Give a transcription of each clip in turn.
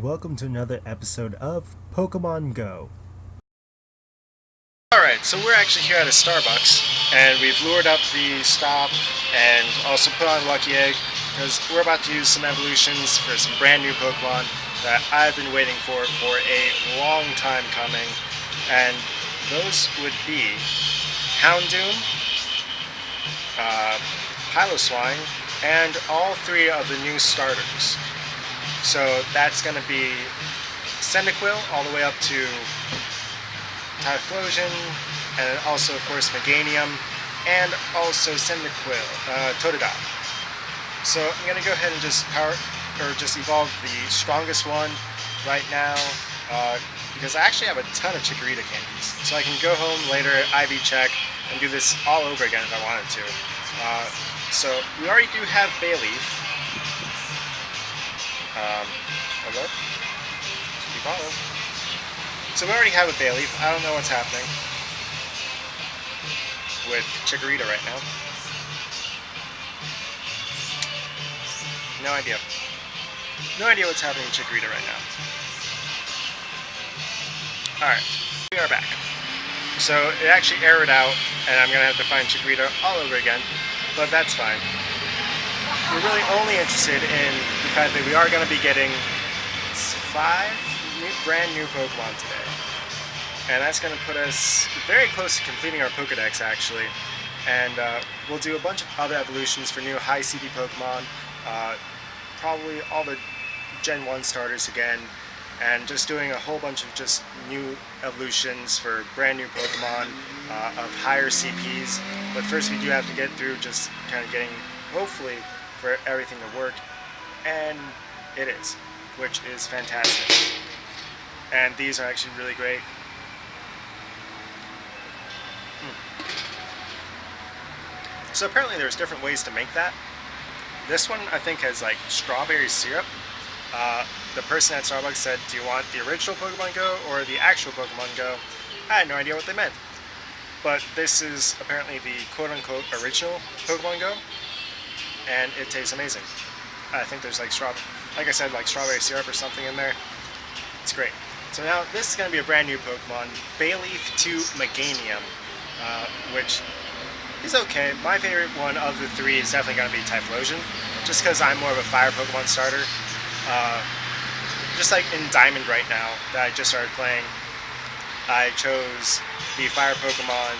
Welcome to another episode of Pokemon Go. Alright, so we're actually here at a Starbucks, and we've lured up the stop and also put on Lucky Egg, because we're about to use some evolutions for some brand new Pokemon that I've been waiting for a long time coming, and those would be Houndoom, Piloswine, and all three of the new starters. So that's going to be Cyndaquil all the way up to Typhlosion, and also, of course, Meganium, and also Cyndaquil, Totodile. So I'm going to go ahead and just evolve the strongest one right now, because I actually have a ton of Chikorita candies. So I can go home later, IV check, and do this all over again if I wanted to. So we already do have Bayleaf. Hello? Evolve. So we already have a Bayleaf. I don't know what's happening with Chikorita right now. No idea. No idea what's happening with Chikorita right now. Alright, we are back. So it actually errored out, and I'm going to have to find Chikorita all over again, but that's fine. We're really only interested in the fact that we are going to be getting 5 brand new Pokemon today. And that's going to put us very close to completing our Pokedex, actually. And we'll do a bunch of other evolutions for new high CP Pokemon, probably all the Gen 1 starters again, and just doing a whole bunch of just new evolutions for brand new Pokemon of higher CPs. But first we do have to get through just kind of getting, hopefully, for everything to work, and it is, which is fantastic. And these are actually really great. So apparently there's different ways to make that. This one I think has like strawberry syrup. The person at Starbucks said, do you want the original Pokemon Go or the actual Pokemon Go? I had no idea what they meant. But this is apparently the quote-unquote original Pokemon Go, and it tastes amazing. I think there's like I said, like strawberry syrup or something in there. It's great. So now this is going to be a brand new Pokemon, Bayleaf to Meganium, which is okay. My favorite one of the three is definitely going to be Typhlosion, just because I'm more of a fire Pokemon starter. Just like in Diamond right now that I just started playing, I chose the fire Pokemon.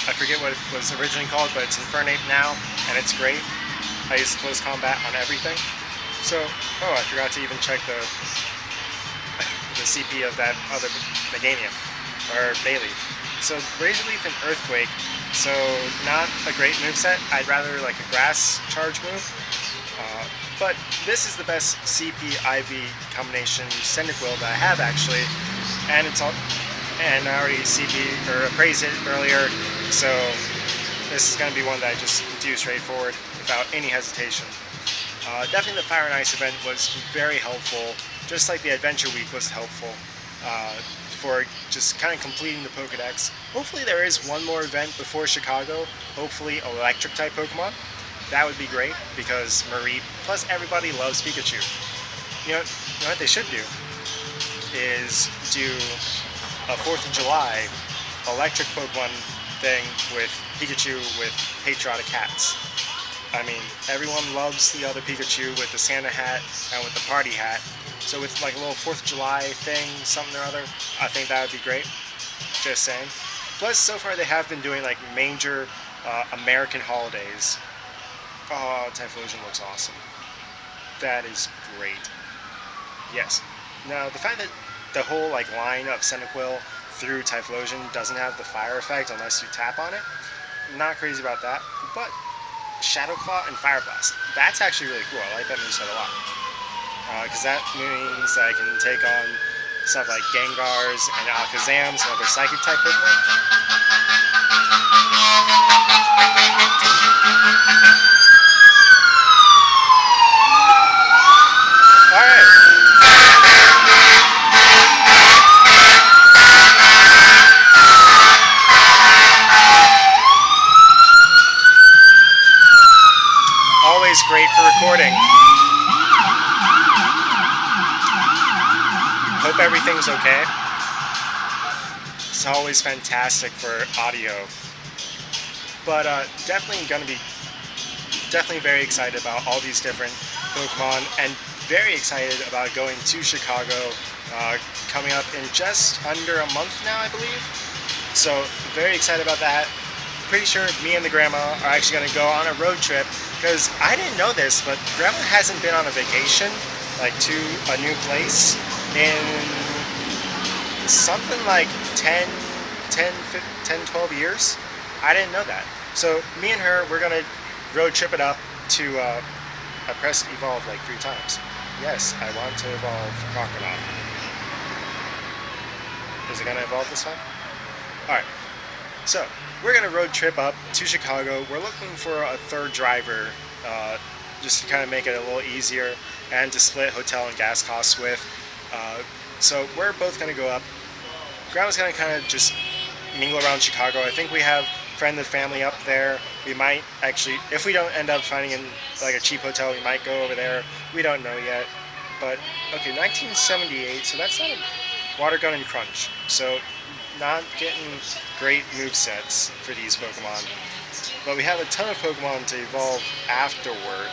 I forget what it was originally called, but it's Infernape now, and it's great. I use close combat on everything. So, I forgot to even check the CP of that other Meganium, or Bayleaf. So, Razor Leaf and Earthquake, so not a great moveset. I'd rather like a Grass Charge move. But this is the best CP IV combination Cyndaquil that I have actually, and it's all. And I already appraised it earlier, so this is going to be one that I just do straightforward without any hesitation. Definitely the Fire and Ice event was very helpful, just like the Adventure Week was helpful for just kind of completing the Pokedex. Hopefully there is one more event before Chicago, hopefully Electric type Pokemon. That would be great, because Marie, plus everybody loves Pikachu. You know what they should do is do a 4th of July electric Pokemon thing with Pikachu with patriotic hats. I mean, everyone loves the other Pikachu with the Santa hat and with the party hat. So with like a little 4th of July thing, something or other, I think that would be great. Just saying. Plus, so far they have been doing like major American holidays. Oh, Typhlosion looks awesome. That is great. Yes. Now, the fact that the whole like line of Cyndaquil through Typhlosion doesn't have the fire effect unless you tap on it, not crazy about that. But Shadow Claw and Fire Blast, that's actually really cool. I like that moveset a lot, because that means that I can take on stuff like Gengars and Alakazams and other Psychic type Pokemon. Alright. Always great for recording. Hope everything's okay. It's always fantastic for audio. But definitely very excited about all these different Pokemon, and very excited about going to Chicago, coming up in just under a month now, I believe. So very excited about that. Pretty sure me and the grandma are actually going to go on a road trip, because I didn't know this, but grandma hasn't been on a vacation like to a new place in something like 12 years. I didn't know that. So me and her, we're gonna road trip it up to, I pressed evolve like 3 times. Yes, I want to evolve Crocodile. Is it gonna evolve this time? Alright, so we're gonna road trip up to Chicago. We're looking for a 3rd driver, just to kind of make it a little easier, and to split hotel and gas costs with. So we're both gonna go up. Grandma's gonna kind of just mingle around Chicago. I think we have friend and family up there. We might actually, if we don't end up finding like a cheap hotel, we might go over there. We don't know yet. But okay, 1978. So that's not a Water Gun and Crunch. So not getting great movesets for these Pokemon. But we have a ton of Pokemon to evolve afterward.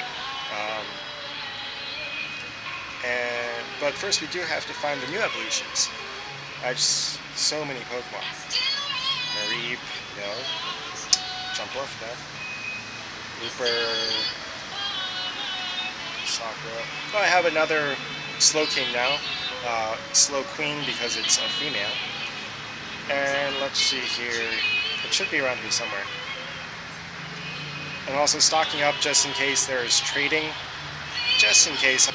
But first we do have to find the new evolutions. So many Pokemon. Mareep, no. Jump off that. Looper. Sakura. Oh, I have another Slowking now. Slow Queen because it's a female. And let's see here. It should be around here somewhere. And also stocking up just in case there's trading. Just in case.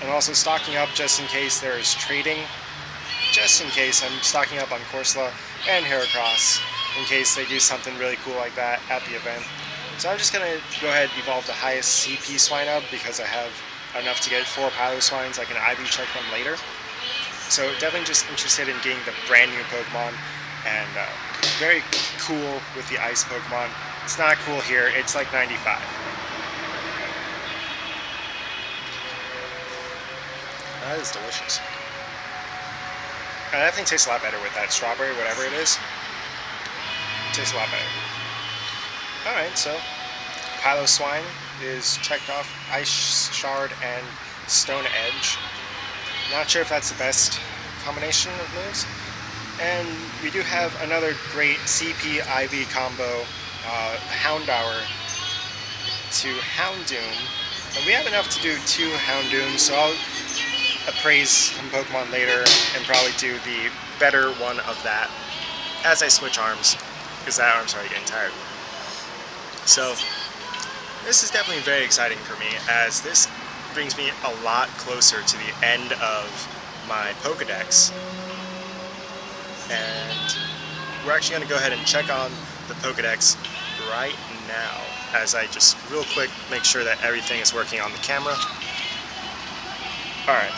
And also stocking up just in case there's trading. Just in case I'm stocking up on Corsola and Heracross in case they do something really cool like that at the event. So I'm just going to go ahead and evolve the highest CP Swinub because I have enough to get 4 Piloswines. I can IB check them later. So definitely just interested in getting the brand new Pokemon, and very cool with the ice Pokemon. It's not cool here, it's like 95. That is delicious. And that thing tastes a lot better with that strawberry, whatever it is. It tastes a lot better. Alright, so Piloswine is checked off. Ice Shard and Stone Edge. Not sure if that's the best combination of moves. And we do have another great CP IV combo, Houndour to Houndoom. And we have enough to do 2 Houndooms, so I'll appraise some Pokemon later and probably do the better one of that as I switch arms, because that arm's already getting tired. So this is definitely very exciting for me, as this brings me a lot closer to the end of my Pokedex. And we're actually going to go ahead and check on the Pokedex right now, as I just real quick make sure that everything is working on the camera. Alright.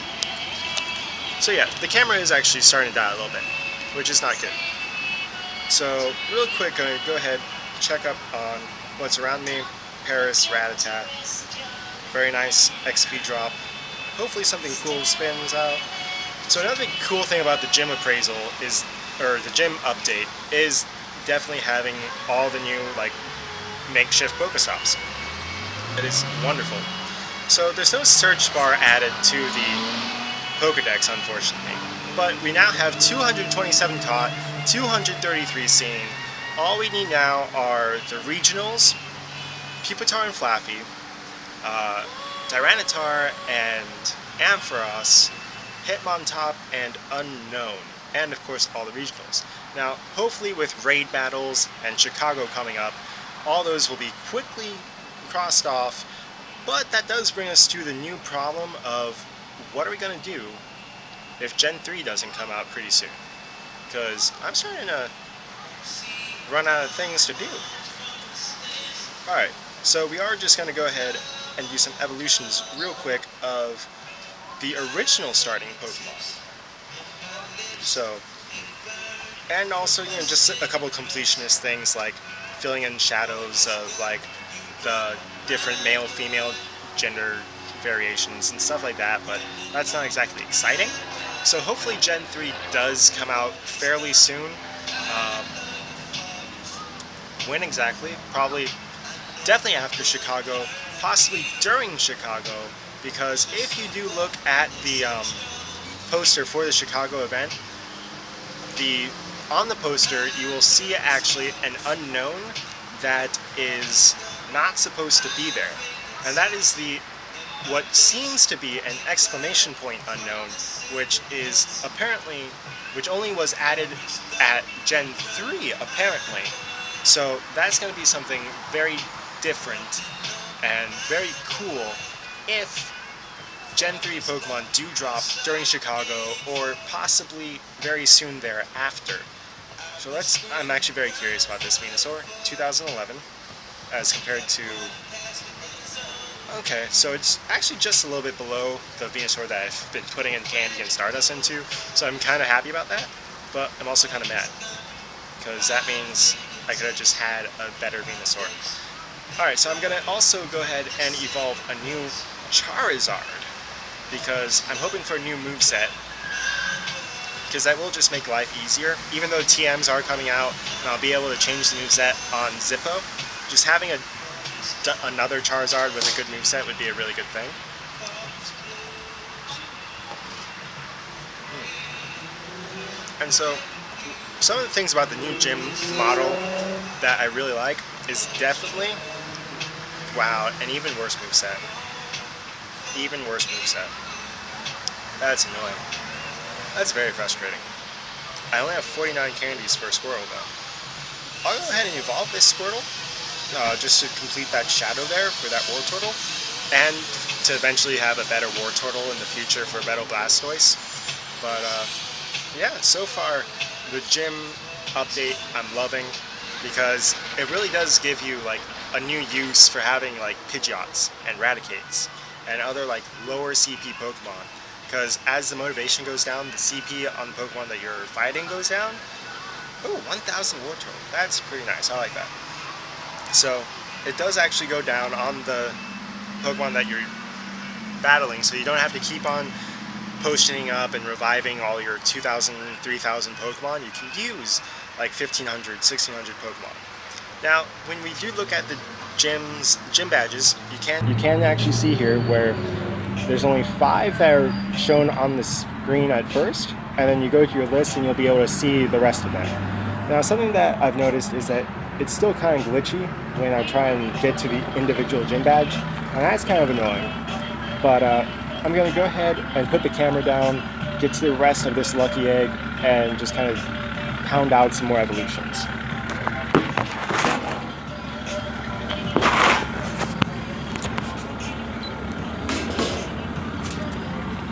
So yeah, the camera is actually starting to die a little bit, which is not good. So real quick, I'm going to go ahead and check up on what's around me. Paris, Rattata. Very nice XP drop. Hopefully something cool spins out. So another cool thing about the gym appraisal is, or the gym update, is definitely having all the new like makeshift Pokestops. It is wonderful. So there's no search bar added to the Pokedex, unfortunately. But we now have 227 caught, 233 seen. All we need now are the regionals, Pupitar and Flaffy, Tyranitar and Ampharos, Hitmontop and Unknown, and of course all the regionals. Now, hopefully with raid battles and Chicago coming up, all those will be quickly crossed off, but that does bring us to the new problem of what are we going to do if Gen 3 doesn't come out pretty soon? Because I'm starting to run out of things to do. Alright, so we are just going to go ahead and do some evolutions real quick of the original starting Pokemon. So, and also, you know, just a couple of completionist things like filling in shadows of like the different male-female gender variations and stuff like that, but that's not exactly exciting. So hopefully Gen 3 does come out fairly soon. Um, when exactly? Probably, definitely after Chicago, possibly during Chicago, because if you do look at the poster for the Chicago event, on the poster you will see actually an unknown that is not supposed to be there, and that is what seems to be an exclamation point unknown, which only was added at Gen 3 apparently. So that's going to be something very different and very cool if Gen 3 Pokemon do drop during Chicago or possibly very soon thereafter. So I'm actually very curious about this Venusaur 2011 as compared to... Okay, so it's actually just a little bit below the Venusaur that I've been putting in Candy and Stardust into, so I'm kind of happy about that, but I'm also kind of mad, because that means I could have just had a better Venusaur. Alright, so I'm going to also go ahead and evolve a new Charizard, because I'm hoping for a new moveset, because that will just make life easier. Even though TMs are coming out, and I'll be able to change the moveset on Zippo, just having another Charizard with a good moveset would be a really good thing. And so, some of the things about the new gym model that I really like is definitely, wow, an even worse moveset. Even worse moveset. That's annoying. That's very frustrating. I only have 49 candies for a Squirtle though. I'll go ahead and evolve this Squirtle, just to complete that shadow there for that Wartortle, and to eventually have a better Wartortle in the future for Metal Blastoise. But yeah, so far the gym update I'm loving, because it really does give you like a new use for having like Pidgeots and Raticates and other like lower CP Pokemon, because as the motivation goes down, the CP on the Pokemon that you're fighting goes down. Oh, 1000 Wartortle, that's pretty nice, I like that. So it does actually go down on the Pokemon that you're battling, so you don't have to keep on potioning up and reviving all your 2,000, 3,000 Pokemon. You can use like 1,500, 1,600 Pokemon. Now, when we do look at the gym badges, you can actually see here where there's only 5 that are shown on the screen at first, and then you go to your list and you'll be able to see the rest of them. Now, something that I've noticed is that it's still kind of glitchy when I try and get to the individual gym badge, and that's kind of annoying. But I'm going to go ahead and put the camera down, get to the rest of this lucky egg, and just kind of pound out some more evolutions.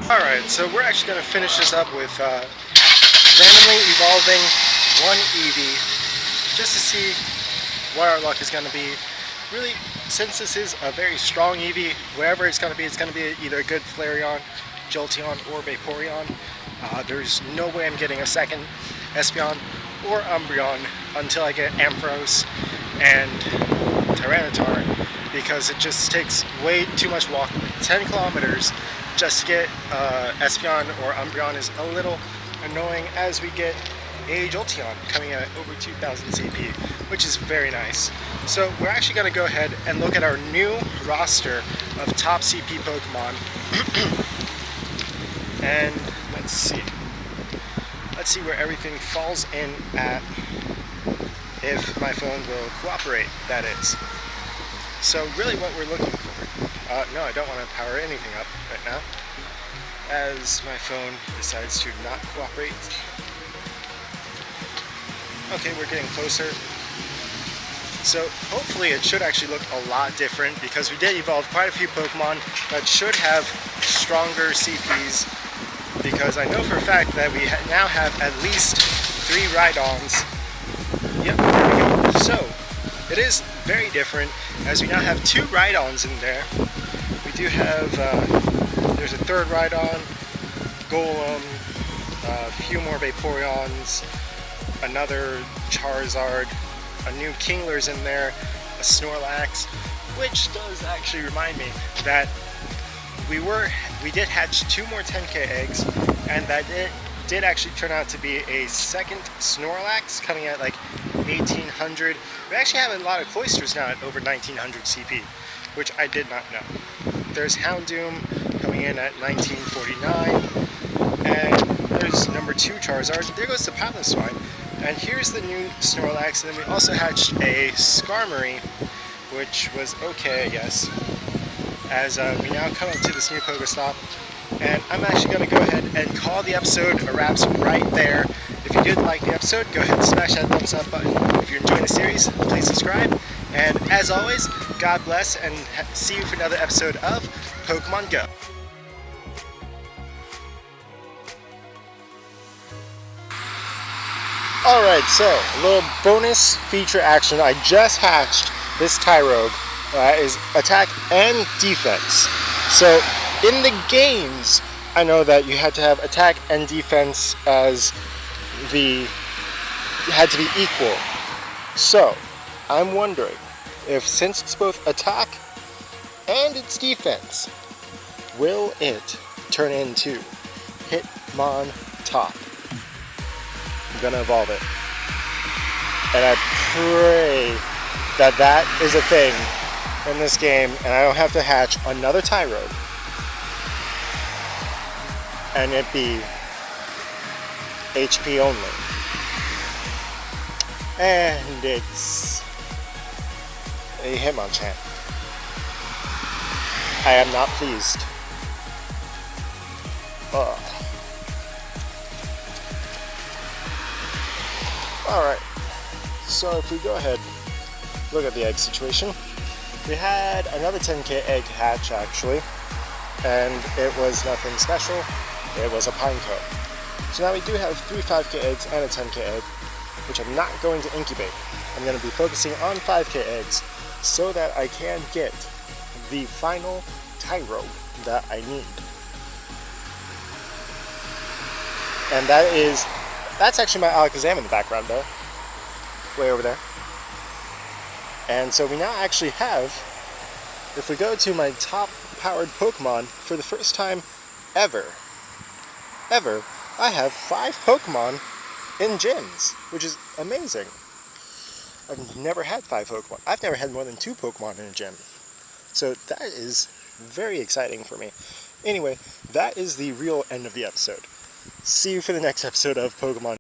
Alright, so we're actually going to finish this up with randomly evolving one Eevee, just to see what our luck is going to be. Really, since this is a very strong Eevee, wherever it's going to be either a good Flareon, Jolteon, or Vaporeon. There's no way I'm getting a second Espeon or Umbreon until I get Ampharos and Tyranitar, because it just takes way too much walking. 10 kilometers just to get Espeon or Umbreon is a little annoying, as we get a Jolteon coming at over 2,000 CP, which is very nice. So we're actually going to go ahead and look at our new roster of top CP Pokemon. And let's see where everything falls in at, if my phone will cooperate, that is. So really what we're looking for, no, I don't want to power anything up right now, as my phone decides to not cooperate. Okay, we're getting closer. So hopefully it should actually look a lot different, because we did evolve quite a few Pokemon that should have stronger CPs, because I know for a fact that we now have at least 3 Rhydons. Yep, there we go. So it is very different, as we now have 2 Rhydons in there. We do have, there's a 3rd Rhydon, Golem, a few more Vaporeons, another Charizard, a new Kingler's in there, a Snorlax, which does actually remind me that we did hatch 2 more 10K eggs, and that did actually turn out to be a second Snorlax coming at like 1800. We actually have a lot of Cloysters now at over 1900 CP, which I did not know. There's Houndoom coming in at 1949, and there's number 2 Charizard. There goes the Piloswine. And here's the new Snorlax, and then we also hatched a Skarmory, which was okay, I guess, as we now come up to this new Pokestop. And I'm actually going to go ahead and call the episode a wraps right there. If you did like the episode, go ahead and smash that thumbs up button. If you're enjoying the series, please subscribe. And as always, God bless, and see you for another episode of Pokemon Go. Alright, so a little bonus feature action. I just hatched this Tyrogue. Is attack and defense. So in the games, I know that you had to have attack and defense as had to be equal. So I'm wondering if, since it's both attack and it's defense, will it turn into Hitmontop? I'm gonna evolve it, and I pray that that is a thing in this game, and I don't have to hatch another Tyrogue, and it be HP only. And it's a Hitmonchan. I am not pleased. Ugh. Alright, so if we go ahead, look at the egg situation. We had another 10K egg hatch actually, and it was nothing special. It was a Pineco. So now we do have 3 5K eggs and a 10K egg, which I'm not going to incubate. I'm going to be focusing on 5K eggs so that I can get the final Tyrogue that I need. And that's actually my Alakazam in the background there, way over there. And so we now actually have, if we go to my top powered Pokemon, for the first time ever, I have 5 Pokemon in gyms, which is amazing. I've never had 5 Pokemon. I've never had more than 2 Pokemon in a gym. So that is very exciting for me. Anyway, that is the real end of the episode. See you for the next episode of Pokemon.